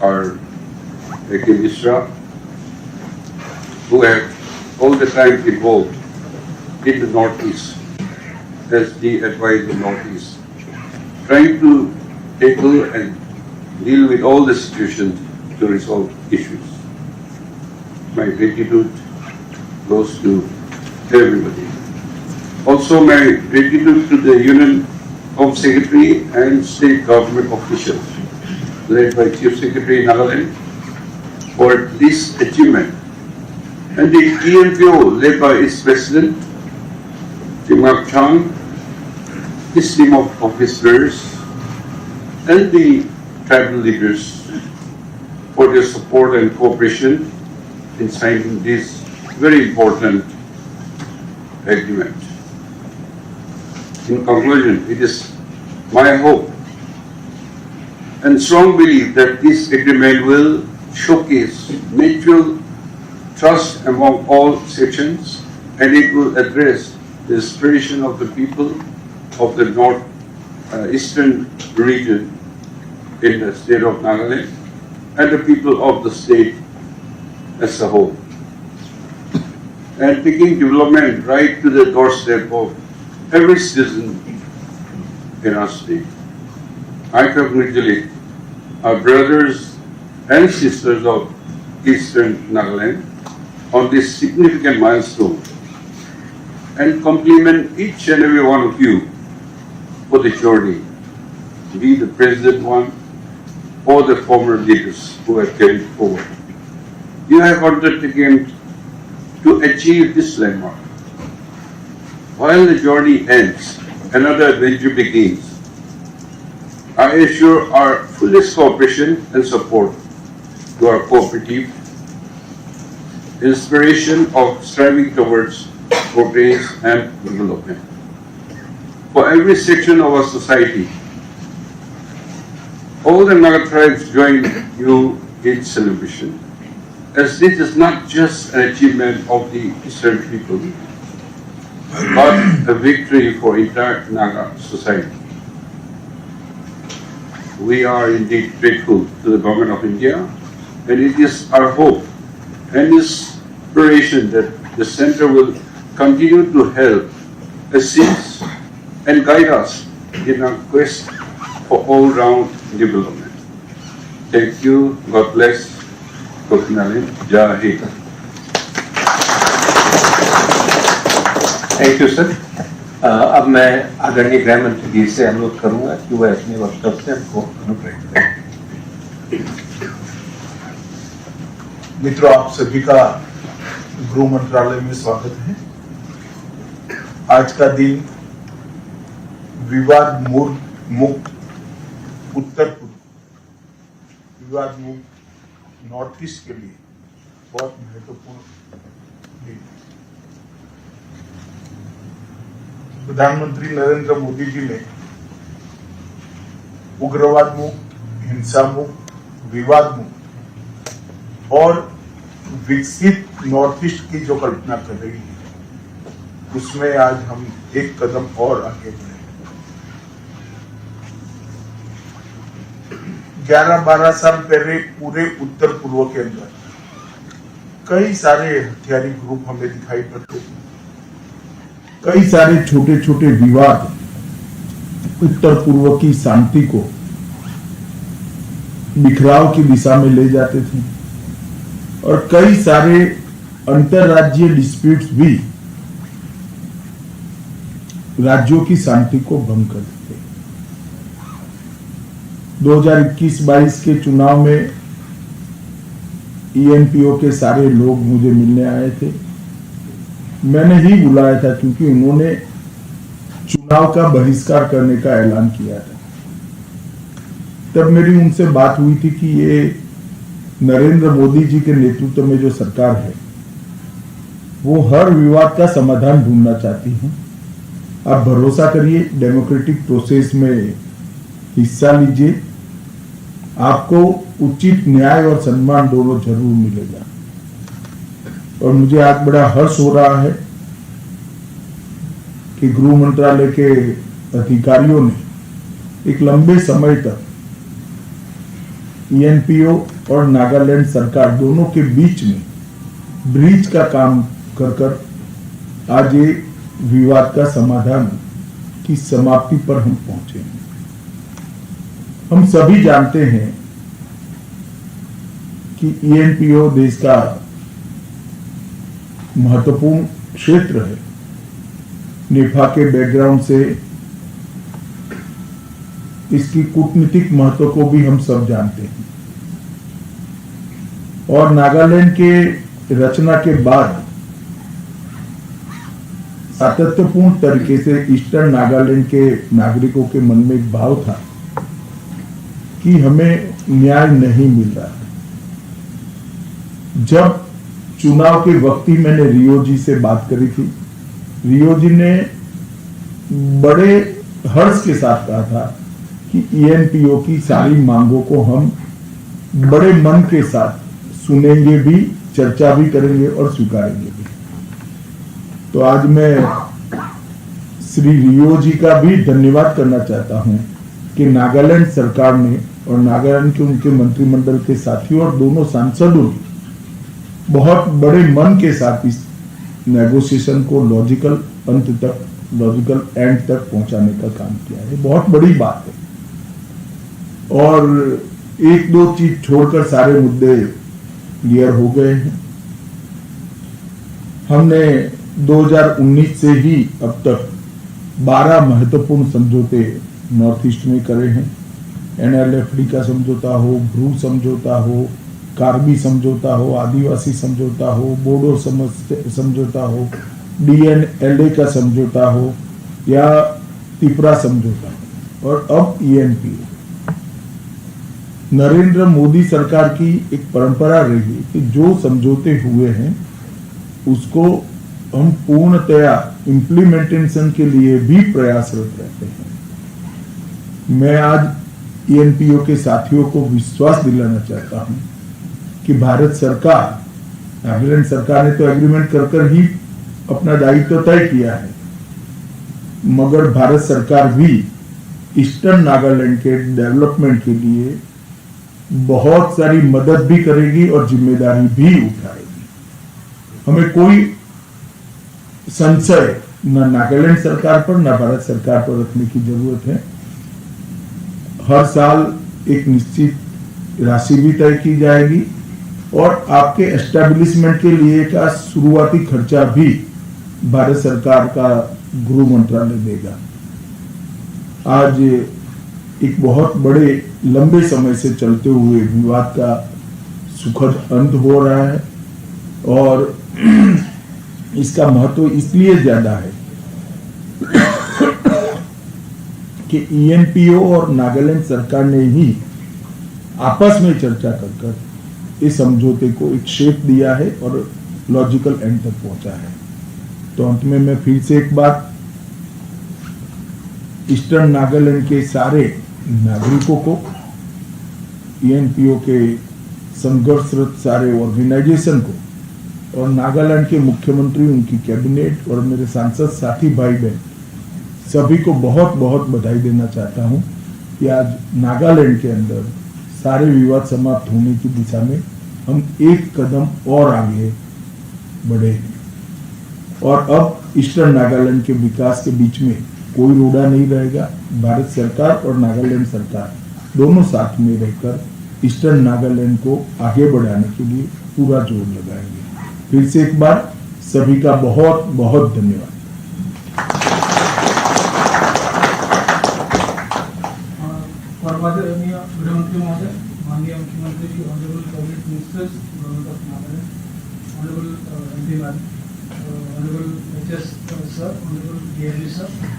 our A.K. Mishra, who have all the time involved in the Northeast as the advisor Northeast, trying to tackle and deal with all the situations to resolve issues. My gratitude goes to everybody. Also, my gratitude to the Union Home Secretary and state government officials, led by Chief Secretary Nagaland, for this achievement, and the EMPO, led by its President, Timak Chang, his team of officers, and the tribal leaders for their support and cooperation in signing this very important agreement. In conclusion, it is my hope and strong belief that this agreement will showcase mutual trust among all sections, and it will address the aspiration of the people of the North Eastern region in the state of Nagaland and the people of the state as a whole, and taking development right to the doorstep of every citizen in our state. I congratulate our brothers and sisters of Eastern Nagaland on this significant milestone, and compliment each and every one of you for the journey, be the present one or the former leaders who have carried forward. You have undertaken to achieve this landmark. While the journey ends, another adventure begins. I assure our fullest cooperation and support to our cooperative inspiration of striving towards progress and development. For every section of our society, all the Naga tribes join you in celebration, as this is not just an achievement of the Eastern people, but a victory for entire Naga society. We are indeed grateful to the Government of India, and it is our hope and inspiration that the Center will continue to help, assist, and guide us in our quest for all-round development. Thank you. God bless. Jai Hind. Thank you sir. अब मैं आदरणीय गृह मंत्री जी से अनुरोध करूंगा कि वह अपने वक्तव्य से हमको अनुप्रेरित करें। मित्रों, आप सभी का गृह मंत्रालय में स्वागत है। आज का दिन विवाद मुक्त उत्तर पूर्व, विवाद मुक्त नॉर्थ ईस्ट के लिए बहुत महत्वपूर्ण दिन। प्रधानमंत्री नरेंद्र मोदी जी ने उग्रवाद मुक्त, हिंसा मुक्त, विवाद मुक्त और विकसित नॉर्थ ईस्ट की जो कल्पना कर रही है, उसमें आज हम एक कदम और आगे बढ़े। 11-12 साल पहले पूरे उत्तर पूर्व के अंदर कई सारे हथियारी ग्रुप हमें दिखाई पड़ते थे। कई सारे छोटे छोटे विवाद उत्तर पूर्व की शांति को बिखराव की दिशा में ले जाते थे, और कई सारे अंतरराज्यीय डिस्प्यूट्स भी राज्यों की शांति को भंग कर देते। 2021-22 के चुनाव में EMPO के सारे लोग मुझे मिलने आए थे। मैंने ही बुलाया था क्योंकि उन्होंने चुनाव का बहिष्कार करने का ऐलान किया था। तब मेरी उनसे बात हुई थी कि ये नरेंद्र मोदी जी के नेतृत्व में जो सरकार है, वो हर विवाद का समाधान ढूंढना चाहती है। आप भरोसा करिए, डेमोक्रेटिक प्रोसेस में हिस्सा लीजिए, आपको उचित न्याय और सम्मान दोनों जरूर मिलेगा। और मुझे आज बड़ा हर्ष हो रहा है कि गृह मंत्रालय के अधिकारियों ने एक लंबे समय तक ईएनपीओ और नागालैंड सरकार दोनों के बीच में ब्रिज का काम कर कर आज ये विवाद का समाधान की समाप्ति पर हम पहुंचे हैं। हम सभी जानते हैं कि ईएनपीओ देश का महत्वपूर्ण क्षेत्र है। नेफा के बैकग्राउंड से इसकी कूटनीतिक महत्व को भी हम सब जानते हैं और नागालैंड के रचना के बाद सातत्यपूर्ण तरीके से ईस्टर्न नागालैंड के नागरिकों के मन में एक भाव था कि हमें न्याय नहीं मिल रहा है। जब चुनाव के वक्त ही मैंने रियो जी से बात करी थी, रियो जी ने बड़े हर्ष के साथ कहा था कि ईएनपीओ की सारी मांगों को हम बड़े मन के साथ सुनेंगे भी, चर्चा भी करेंगे और स्वीकारेंगे भी। तो आज मैं श्री रियो जी का भी धन्यवाद करना चाहता हूं कि नागालैंड सरकार ने और नागालैंड के उनके मंत्रिमंडल के साथियों और दोनों सांसदों ने बहुत बड़े मन के साथ इस नेगोशिएशन को लॉजिकल अंत तक, लॉजिकल एंड तक पहुंचाने का काम किया है। बहुत बड़ी बात है और एक दो चीज छोड़कर सारे मुद्दे क्लियर हो गए हैं। हमने 2019 से ही अब तक 12 महत्वपूर्ण समझौते नॉर्थ ईस्ट में करे हैं। NLFD का समझौता हो, ब्रू समझौता हो, कार्बी समझौता हो, आदिवासी समझौता हो, बोडो समझौता हो, DNLA का समझौता हो या त्रिपुरा समझौता हो और अब ईएनपीओ। नरेंद्र मोदी सरकार की एक परंपरा रही कि जो समझौते हुए हैं उसको हम पूर्णतया इम्प्लीमेंटेशन के लिए भी प्रयासरत रहते हैं। मैं आज ईएनपीओ के साथियों को विश्वास दिलाना चाहता हूं कि भारत सरकार, नागालैंड सरकार ने तो एग्रीमेंट कर ही अपना दायित्व तय किया है, मगर भारत सरकार भी ईस्टर्न नागालैंड के डेवलपमेंट के लिए बहुत सारी मदद भी करेगी और जिम्मेदारी भी उठाएगी। हमें कोई संशय न नागालैंड सरकार पर न भारत सरकार पर रखने की जरूरत है। हर साल एक निश्चित राशि भी तय की जाएगी और आपके एस्टेब्लिशमेंट के लिए का शुरुआती खर्चा भी भारत सरकार का गृह मंत्रालय देगा। आज एक बहुत बड़े लंबे समय से चलते हुए विवाद का सुखद अंत हो रहा है और इसका महत्व इसलिए ज्यादा है कि ईएनपीओ और नागालैंड सरकार ने ही आपस में चर्चा कर इस समझौते को एक शेप दिया है और लॉजिकल एंड तक पहुंचा है। तो अंत में मैं फिर से एक बात ईस्टर्न नागालैंड के सारे नागरिकों को, ईएनपीओ के संघर्षरत सारे ऑर्गेनाइजेशन को और नागालैंड के मुख्यमंत्री, उनकी कैबिनेट और मेरे सांसद साथी भाई बहन सभी को बहुत बहुत बधाई देना चाहता हूं कि आज नागालैंड के अंदर सारे विवाद समाप्त होने की दिशा में हम एक कदम और आगे बढ़े और अब ईस्टर्न नागालैंड के विकास के बीच में कोई रोड़ा नहीं रहेगा। भारत सरकार और नागालैंड सरकार दोनों साथ में रहकर ईस्टर्न नागालैंड को आगे बढ़ाने के लिए पूरा जोर लगाएंगे। फिर से एक बार सभी का बहुत बहुत धन्यवाद। गृहमंत्री महोदय, माननीय मुख्यमंत्री जी, honourable cabinet ministers, government of Nagaland, honourable MP ma'am, honourable HS sir, honourable DLG sir,